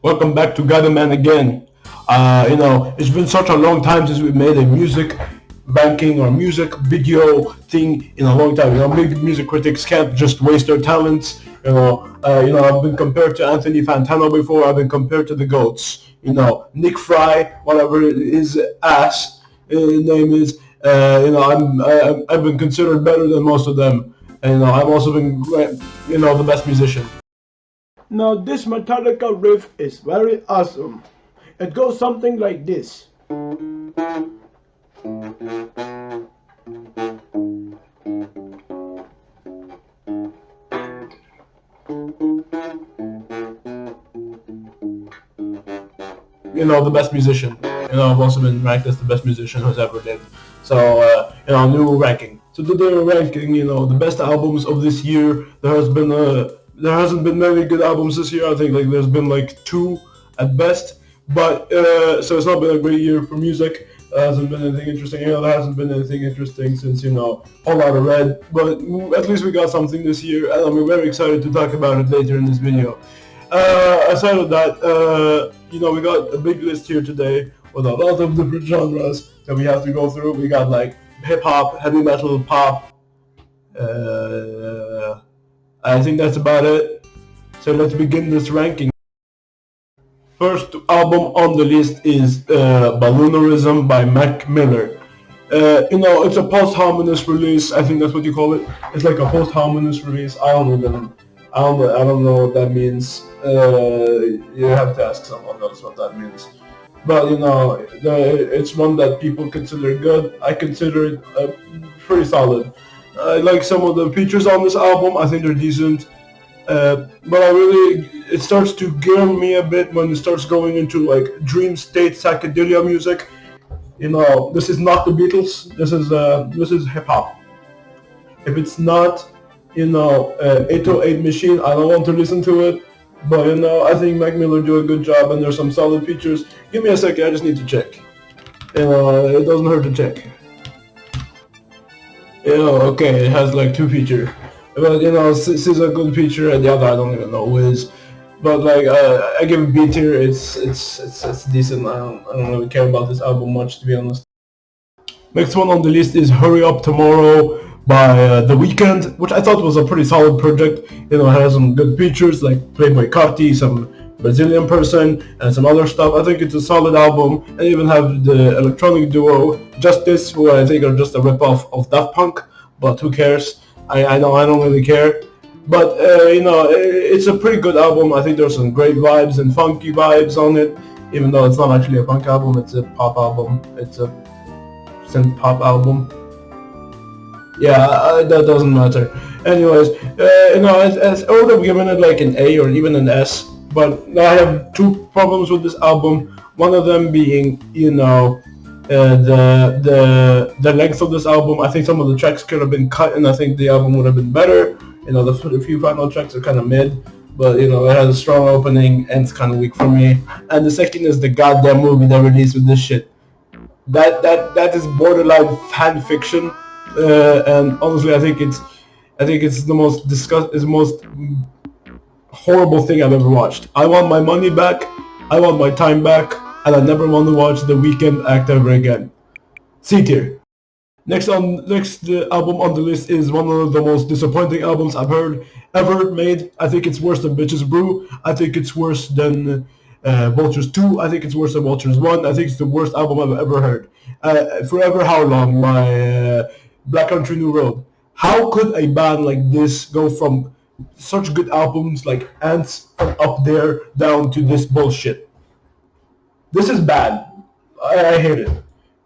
Welcome back to Gather Man again. It's been such a long time since we made a music ranking or music video thing in a long time. Big music critics can't just waste their talents. I've been compared to Anthony Fantano before. I've been compared to the goats. Nick Fry, whatever his ass name is. I've been considered better than most of them. And I've also been, the best musician. Now this Metallica riff is very awesome. It goes something like this. The best musician. I've also been ranked as the best musician who's ever lived. So, new ranking. So the ranking, the best albums of this year. There hasn't been many good albums this year. I think there's been two at best. But so it's not been a great year for music. There hasn't been anything interesting. There hasn't been anything interesting since Whole Lotta Red. But at least we got something this year, and I'm very excited to talk about it later in this video. Aside of that, we got a big list here today with a lot of different genres that we have to go through. We got hip hop, heavy metal, pop. I think that's about it. So let's begin this ranking. First album on the list is Balloonerism by Mac Miller. It's a posthumous release. I think that's what you call it. It's like a posthumous release. I don't know what that means. You have to ask someone else what that means. But it's one that people consider good. I consider it pretty solid. I like some of the features on this album. I think they're decent. But it starts to gear me a bit when it starts going into dream state psychedelia music. This is not the Beatles. This is hip hop. If it's not 808 Machine, I don't want to listen to it. But I think Mac Miller do a good job, and there's some solid features. Give me a second, I just need to check. It doesn't hurt to check. Okay, it has two features. But this is a good feature, and the other I don't even know who is. But I give it B tier. It's decent. I don't really care about this album much, to be honest. Next one on the list is Hurry Up Tomorrow by The Weeknd, which I thought was a pretty solid project. It has some good features like Playboy Carti, some Brazilian person, and some other stuff. I think it's a solid album. And even have the electronic duo Justice, who I think are just a ripoff of Daft Punk, but who cares? I don't really care. But it's a pretty good album. I think there's some great vibes and funky vibes on it, even though it's not actually a punk album. It's a pop album. It's a synth pop album. Yeah, that doesn't matter. Anyways, I would have given it an A or even an S. But I have two problems with this album. One of them being, the length of this album. I think some of the tracks could have been cut, and I think the album would have been better. The few final tracks are kind of mid, but it has a strong opening, and it's kind of weak for me. And the second is the goddamn movie they released with this shit. That is borderline fan fiction, and honestly, I think it's the most horrible thing I've ever watched. I want my money back. I want my time back. And I never want to watch The Weeknd act ever again. C tier. Next album on the list is one of the most disappointing albums I've heard ever made. I think it's worse than Bitches Brew. I think it's worse than Vultures 2. I think it's worse than Vultures 1. I think it's the worst album I've ever heard. Forever Howlong by Black Country New Road. How could a band like this go from such good albums like Ants from Up There down to this bullshit? This is bad. I hate it.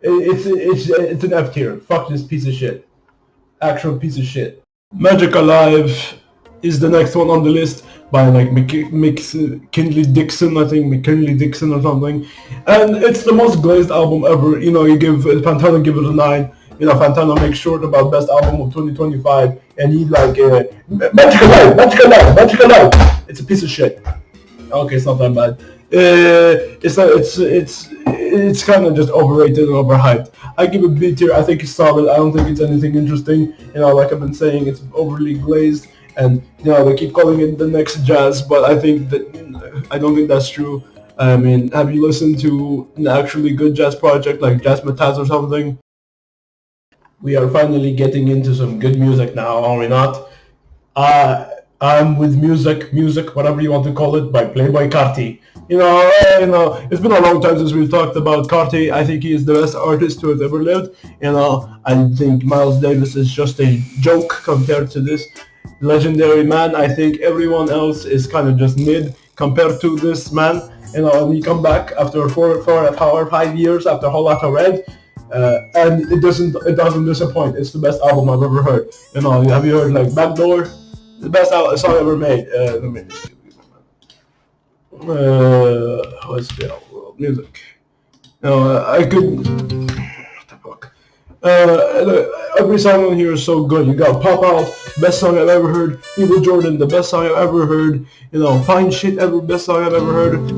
It's an F tier. Fuck this piece of shit. Actual piece of shit. Magic Alive is the next one on the list by McKinley Dixon, I think McKinley Dixon or something. And it's the most glazed album ever. Fantano give it a 9. Fantano makes short about best album of 2025, and he's Magic Alive. It's a piece of shit. Okay, it's not that bad. It's kind of just overrated and overhyped. I give it B tier. I think it's solid. I don't think it's anything interesting. Like I've been saying, it's overly glazed. and they keep calling it the next jazz, but I don't think that's true. I mean, have you listened to an actually good jazz project like Jazz Mataz or something? We are finally getting into some good music now, are we not? Uh, I'm with music, whatever you want to call it, by Playboy Carti. It's been a long time since we've talked about Carti. I think he is the best artist who has ever lived. I think Miles Davis is just a joke compared to this legendary man. I think everyone else is kind of just mid compared to this man. And we come back after 5 years after a whole lot of red. And it doesn't disappoint. It's the best album I've ever heard. Have you heard like Backdoor? The best song ever made. Let me just give you what's the world music? I could. What the fuck? Every song on here is so good. You got Pop Out, best song I've ever heard. Evil Jordan, the best song I've ever heard. Fine Shit Ever, best song I've ever heard.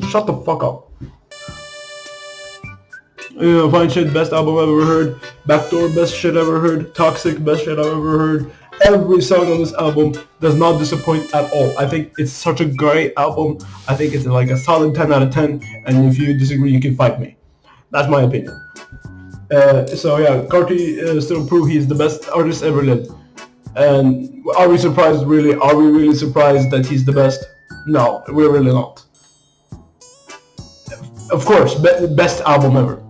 Shut the fuck up. Fine Shit, best album I've ever heard. Backdoor, best shit ever heard. Toxic, best shit I've ever heard. Every song on this album does not disappoint at all. I think it's such a great album. I think it's like a solid 10 out of 10. And if you disagree, you can fight me. That's my opinion. Carti still prove he's the best artist ever lived. And are we surprised, really? Are we really surprised that he's the best? No, we're really not. Of course, best album ever.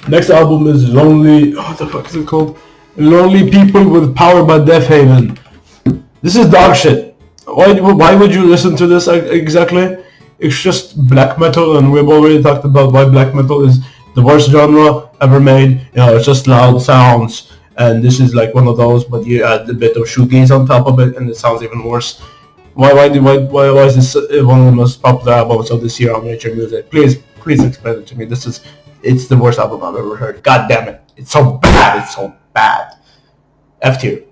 Next album is Lonely. What the fuck is it called? Lonely People with Power by Death Haven. This is dog shit. Why would you listen to this exactly? It's just black metal, and we've already talked about why black metal is the worst genre ever made. It's just loud sounds, and this is like one of those, but you add a bit of shoegaze on top of it, and it sounds even worse. Why is this one of the most popular albums of this year on Nature Music? Please explain it to me. It's the worst album I've ever heard. God damn it. It's so bad. F tier.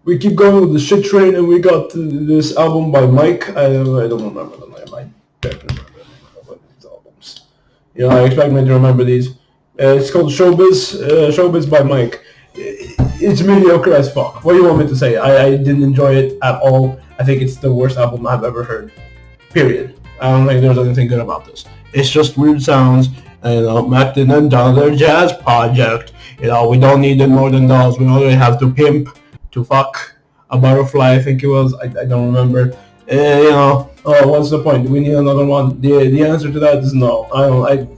We keep going with the shit train, and we got this album by Mike. I don't remember the name. I don't remember the name of these albums. I expect me to remember these. It's called Showbiz. Showbiz by Mike. It's mediocre as fuck. What do you want me to say? I didn't enjoy it at all. I think it's the worst album I've ever heard. Period. I don't think there's anything good about this. It's just weird sounds. Mac didn't done their jazz project. We don't need it more than those. We only have to pimp, to fuck, a butterfly, I think it was. I don't remember. What's the point? Do we need another one? The answer to that is no.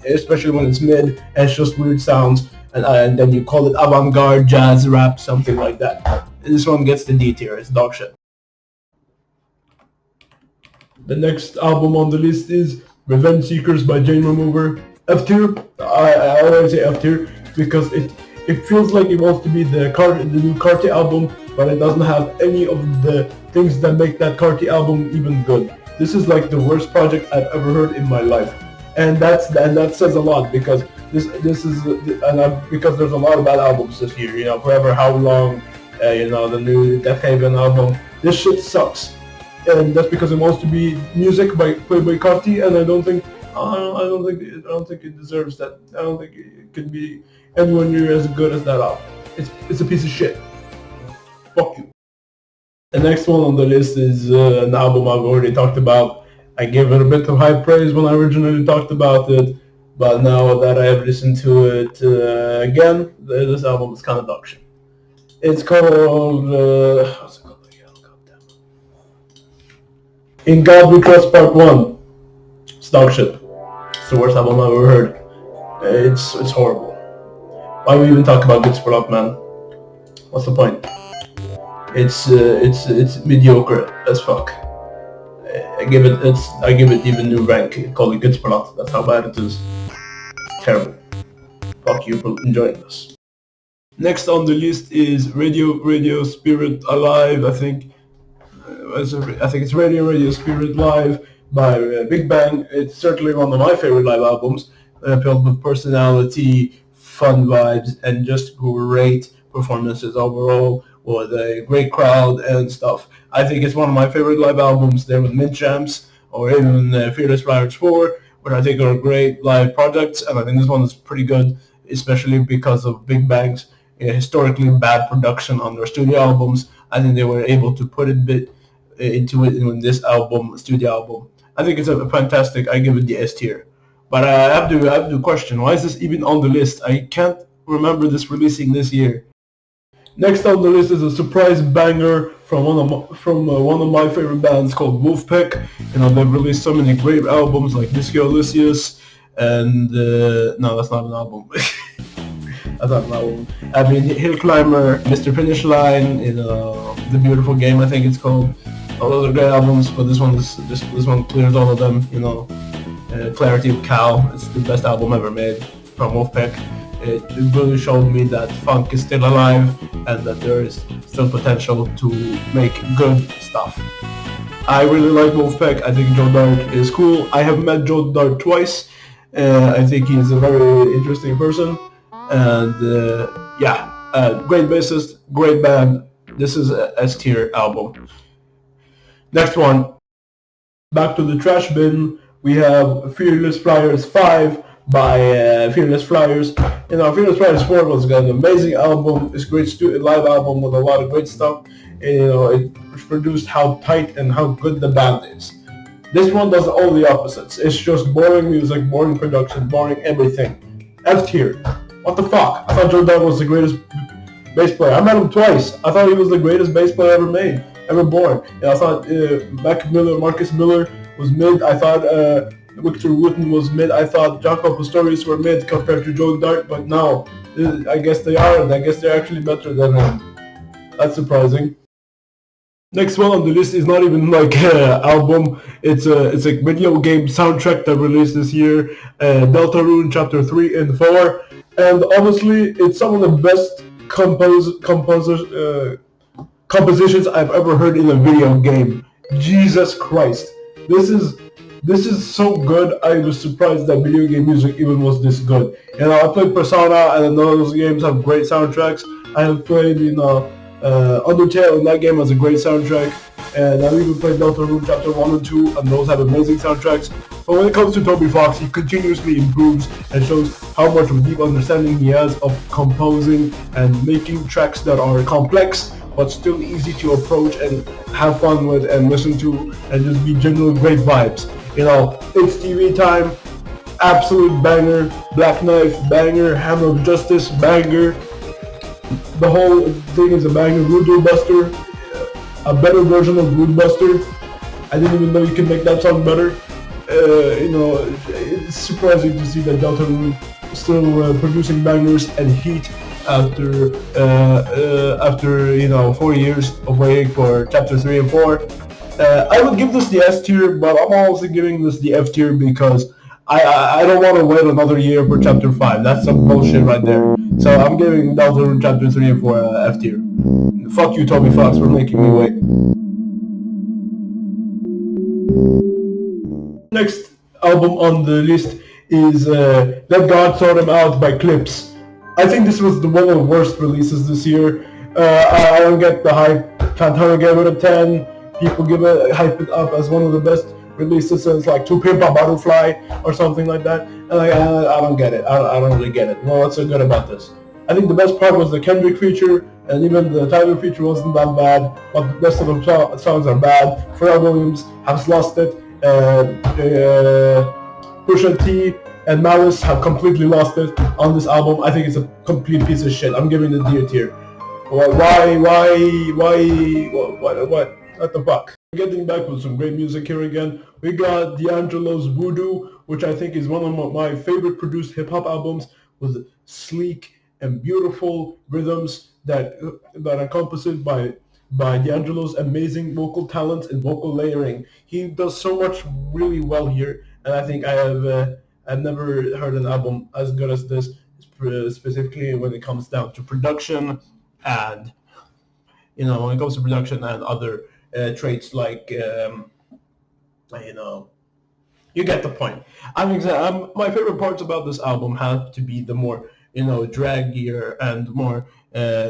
Especially when it's mid and it's just weird sounds, and then you call it avant-garde, jazz, rap, something like that. This one gets the D tier. It's dog shit. The next album on the list is Revengeseekerz by Jane Remover. F tier. I always say F tier because it feels like it wants to be the new Carti album, but it doesn't have any of the things that make that Carti album even good. This is like the worst project I've ever heard in my life, and that says a lot because because there's a lot of bad albums this year. Forever, Howlong, the new Death Haven album. This shit sucks, and that's because it wants to be music by Playboy Carti, and I don't think it deserves that. I don't think it could be anywhere near as good as that album. It's a piece of shit. Fuck you. The next one on the list is an album I've already talked about. I gave it a bit of high praise when I originally talked about it, but now that I have listened to it again, this album is kind of dog shit. It's called what's it called again? God damn it. In God We Trust Part 1. It's dog shit. It's the worst album I've ever heard. It's horrible. Why we even talk about Good Sport, man? What's the point? It's mediocre as fuck. I give it even new rank. Call it Good Sport. That's how bad it is. It's terrible. Fuck you for enjoying this. Next on the list is Radio Spirit Alive. I think it's Radio Spirit Live by Big Bang. It's certainly one of my favorite live albums, filled with personality, fun vibes, and just great performances overall, with a great crowd and stuff. I think it's one of my favorite live albums there with Mint Champs, or even Fearless Riders 4, which I think are great live projects, and I think this one is pretty good, especially because of Big Bang's historically bad production on their studio albums. I think they were able to put into it in this studio album. I think it's a fantastic. I give it the S tier. But I have to question, why is this even on the list? I can't remember this releasing this year. Next on the list is a surprise banger from one of my favorite bands called Wolfpack. They've released so many great albums like Disco Elysius and no, that's not an album. That's not an album. I mean, Hill Climber, Mr. Finish Line, The Beautiful Game, I think it's called. All those are great albums, but this one clears all of them. Clarity of Cow, it's the best album ever made from Wolfpack. It really showed me that funk is still alive and that there is still potential to make good stuff. I really like Wolfpack. I think Joe Dart is cool. I have met Joe Dart twice. I think he's a very interesting person. And great bassist, great band. This is a S tier album. Next one, back to the trash bin. We have Fearless Flyers 5 by Fearless Flyers. Fearless Flyers 4 was an amazing album. It's a great live album with a lot of great stuff. It produced how tight and how good the band is. This one does all the opposites. It's just boring music, boring production, boring everything. F tier. What the fuck? I thought Joe Dart was the greatest bass player. I met him twice. I thought he was the greatest bass player ever born. I thought Marcus Miller was mid. I thought Victor Wooten was mid. I thought Jaco Pastorius were mid compared to Joe Dart, but no, I guess they aren't. I guess they're actually better than him. That's surprising. Next one on the list is not even like an album. It's a video game soundtrack that released this year. Deltarune Chapter 3 and 4, and honestly, it's some of the best compositions I've ever heard in a video game. Jesus Christ, this is so good. I was surprised that video game music even was this good. I played Persona, and I know those games have great soundtracks. I have played, Undertale, and that game has a great soundtrack. And I've even played Deltarune Chapter 1 and 2, and those have amazing soundtracks. But when it comes to Toby Fox, he continuously improves and shows how much of a deep understanding he has of composing and making tracks that are complex, but still easy to approach and have fun with and listen to, and just be general great vibes. It's TV Time, absolute banger. Black Knife, banger. Hammer of Justice, banger. The whole thing is a banger. Voodoo Buster, a better version of Voodoo Buster. I didn't even know you could make that song better. It's surprising to see that Deltarune is still producing bangers and heat after 4 years of waiting for Chapter 3 and 4. I would give this the S tier, but I'm also giving this the F tier because I don't want to wait another year for Chapter 5. That's some bullshit right there. So I'm giving Deltarune Chapter 3 and 4 F tier. Fuck you, Toby Fox, for making me wait. Next album on the list is Let God Sort Them Out by Clips. I think this was one of the worst releases this year. I don't get the hype. Fantana gave it a 10. People hype it up as one of the best releases since like To Pimp a Butterfly or something like that. And I don't get it. I don't really get it. What's so good about this? I think the best part was the Kendrick feature, and even the Tyler feature wasn't that bad, but the rest of the songs are bad. Pharrell Williams has lost it. Pusha T and Malice have completely lost it on this album. I think it's a complete piece of shit. I'm giving it D tier. Why? What the fuck? Getting back with some great music here again. We got D'Angelo's Voodoo, which I think is one of my favorite produced hip-hop albums, with sleek and beautiful rhythms that are encompassed by D'Angelo's amazing vocal talent and vocal layering. He does so much really well here, and I think I've never heard an album as good as this, specifically when it comes down to production and when it comes to production and other traits like you get the point. My favorite parts about this album have to be the more draggier and more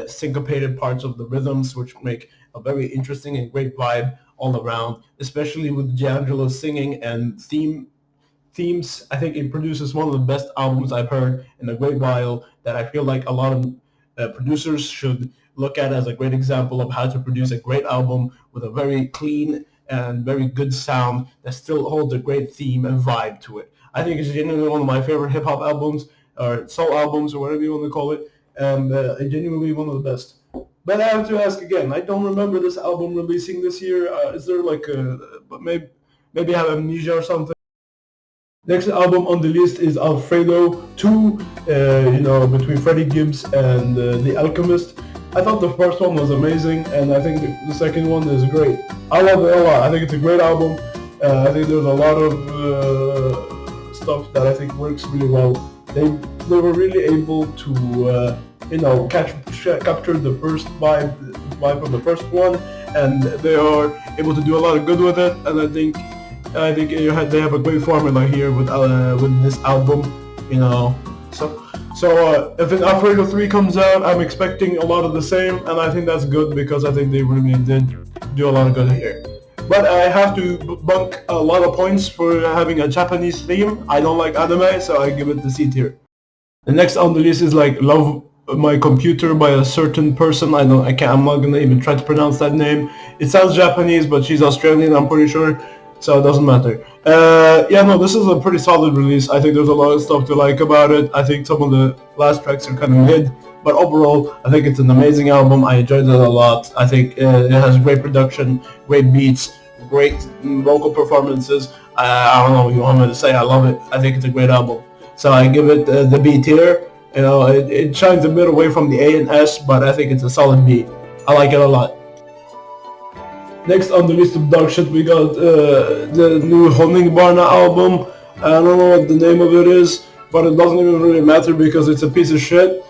syncopated parts of the rhythms, which make a very interesting and great vibe all around, especially with D'Angelo's singing and themes. I think it produces one of the best albums I've heard in a great while, that I feel like a lot of producers should look at as a great example of how to produce a great album with a very clean and very good sound that still holds a great theme and vibe to it. I think it's genuinely one of my favorite hip hop albums, or soul albums, or whatever you want to call it, and genuinely one of the best. But I have to ask again. I don't remember this album releasing this year. Is there like a, but maybe I have amnesia or something? Next album on the list is Alfredo 2, between Freddie Gibbs and The Alchemist. I thought the first one was amazing, and I think the second one is great. I love it a lot. I think it's a great album. I think there's a lot of stuff that I think works really well. They were really able to capture the first vibe from the first one, and they are able to do a lot of good with it. And I think they have a great formula here with this album, So if an Alfredo 3 comes out, I'm expecting a lot of the same, and I think that's good because I think they really did do a lot of good here. But I have to bunk a lot of points for having a Japanese theme. I don't like anime, so I give it the C tier. The next on the list is like Love My Computer by a certain person. I'm not gonna even try to pronounce that name. It sounds Japanese, but she's Australian, I'm pretty sure. So it doesn't matter. This is a pretty solid release. I think there's a lot of stuff to like about it. I think some of the last tracks are kind of mid, but overall, I think it's an amazing album. I enjoyed it a lot. I think it has great production, great beats, great vocal performances. I don't know what you want me to say. I love it. I think it's a great album. So I give it the B tier. It shines a bit away from the A and S, but I think it's a solid B. I like it a lot. Next on the list of dog shit, we got the new Honingbarna album. I don't know what the name of it is, but it doesn't even really matter because it's a piece of shit.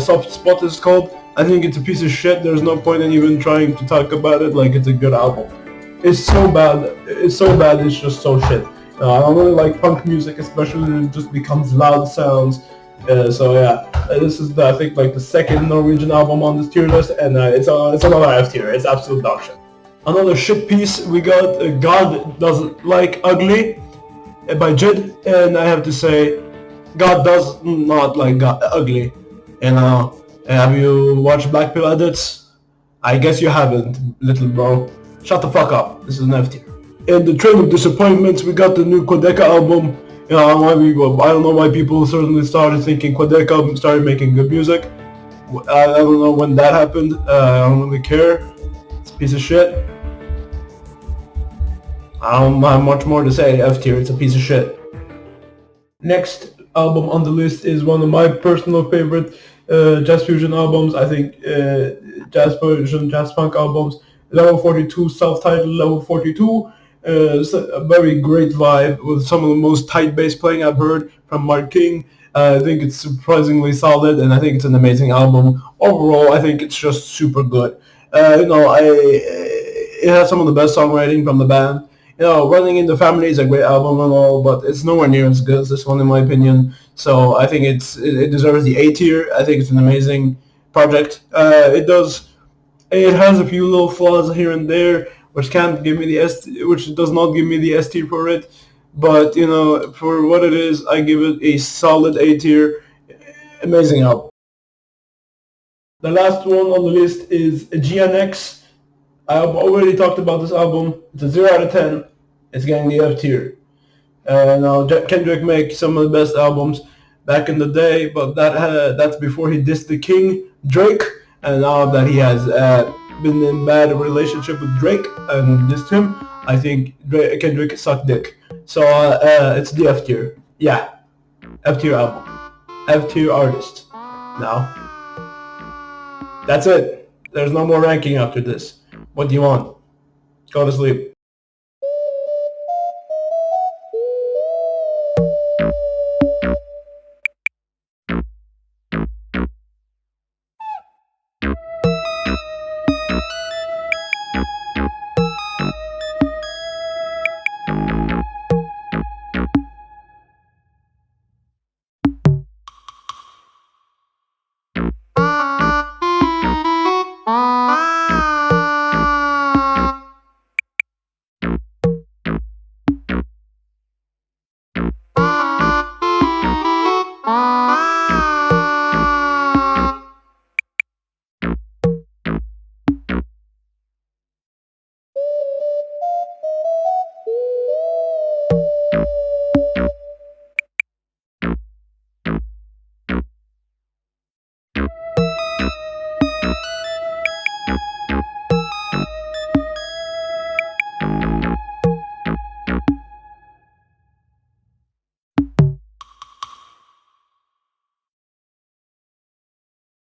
Soft Spot is called. I think it's a piece of shit. There's no point in even trying to talk about it like it's a good album. It's so bad. It's just so shit. I don't really like punk music, especially when it just becomes loud sounds. This is I think like the second Norwegian album on this tier list, and it's another F tier. It's absolute dog shit. Another shit piece, we got God Doesn't Like Ugly by Jid, and I have to say, God does not like ugly. Have you watched Black Pill Edits? I guess you haven't, little bro. Shut the fuck up. This is an F tier. In the train of disappointments, we got the new Quadeca album. I don't know why people suddenly started thinking Quadeca started making good music. I don't know when that happened. I don't really care. It's a piece of shit. I don't have much more to say. F tier, it's a piece of shit. Next album on the list is one of my personal favorite jazz fusion albums. I think jazz fusion, jazz funk albums. Level 42, self-titled Level 42. It's a very great vibe with some of the most tight bass playing I've heard from Mark King. I think it's surprisingly solid, and I think it's an amazing album. Overall, I think it's just super good. It has some of the best songwriting from the band. Running in the Family is a great album and all, but it's nowhere near as good as this one in my opinion. So I think it deserves the A tier. I think it's an amazing project. It has a few little flaws here and there, which does not give me the S tier for it. But for what it is, I give it a solid A tier. Amazing album. The last one on the list is GNX. I've already talked about this album. It's a 0 out of 10. It's getting the F tier. Kendrick makes some of the best albums back in the day, but that's before he dissed the king, Drake. And now that he has been in bad relationship with Drake and dissed him, I think Kendrick sucked dick. So it's the F tier. Yeah, F tier album. F tier artist. Now, that's it. There's no more ranking after this. What do you want? Go to sleep.